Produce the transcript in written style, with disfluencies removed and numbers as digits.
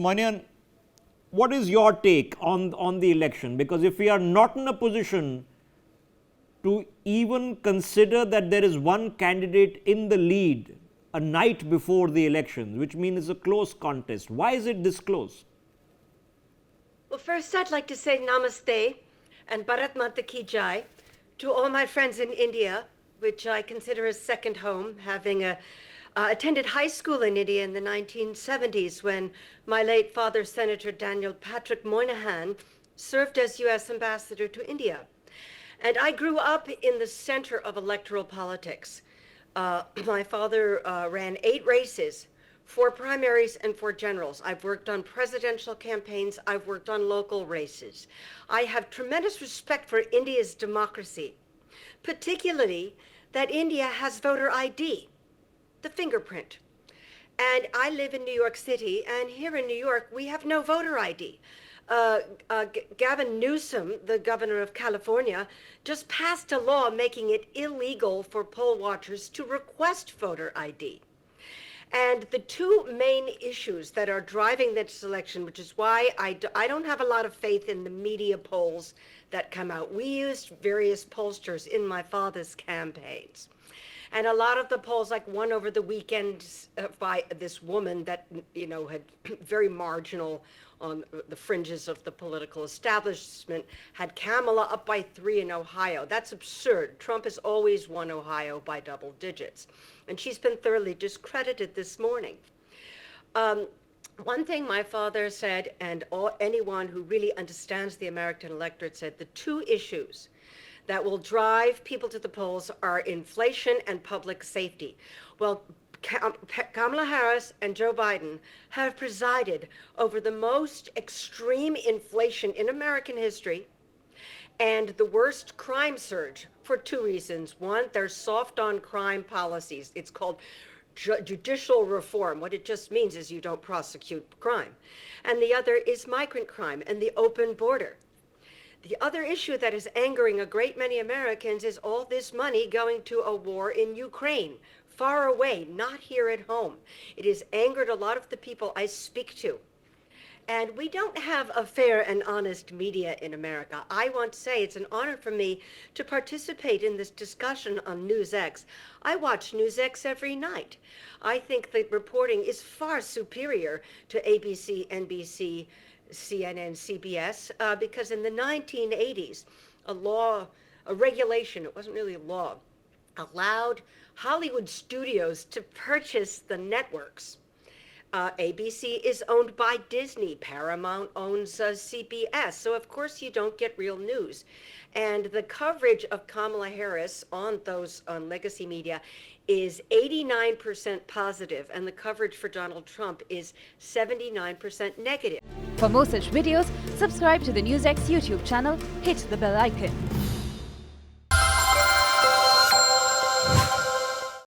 Moynihan, what is your take on the election? Because if we are not in a position to even consider that there is one candidate in the lead a night before the elections, which means it's a close contest, why is it this close? Well, first I'd like to say namaste and Bharat Mata Ki Jai to all my friends in India, which I consider a second home, having attended high school in India in the 1970s when my late father, Senator Patrick Moynihan, served as U.S. ambassador to India. And I grew up in the center of electoral politics. My father ran 8 races, 4 primaries and 4 generals. I've worked on presidential campaigns. I've worked on local races. I have tremendous respect for India's democracy, particularly that India has voter ID, the fingerprint. And I live in New York City, and here in New York, we have no voter ID. Gavin Newsom, the governor of California, just passed a law making it illegal for poll watchers to request voter ID. And the 2 main issues that are driving this election, which is why I don't have a lot of faith in the media polls that come out. We used various pollsters in my father's campaigns. And a lot of the polls, like one over the weekend by this woman that, had very marginal on the fringes of the political establishment, had Kamala up by 3 in Ohio. That's absurd. Trump has always won Ohio by double digits. And she's been thoroughly discredited this morning. One thing my father said, and anyone who really understands the American electorate said, the 2 issues that will drive people to the polls are inflation and public safety. Well, Kamala Harris and Joe Biden have presided over the most extreme inflation in American history and the worst crime surge for 2 reasons. One, they're soft on crime policies. It's called judicial reform. What it just means is you don't prosecute crime. And the other is migrant crime and the open border. The other issue that is angering a great many Americans is all this money going to a war in Ukraine, far away, not here at home. It has angered a lot of the people I speak to. And we don't have a fair and honest media in America. I want to say it's an honor for me to participate in this discussion on NewsX. I watch NewsX every night. I think the reporting is far superior to ABC, NBC, CNN, CBS, because in the 1980s, a regulation, it wasn't really a law, allowed Hollywood studios to purchase the networks. ABC is owned by Disney. Paramount owns CBS. So, of course, you don't get real news. And the coverage of Kamala Harris on legacy media is 89% positive, and the coverage for Donald Trump is 79% negative. For more such videos, subscribe to the NewsX YouTube channel, hit the bell icon.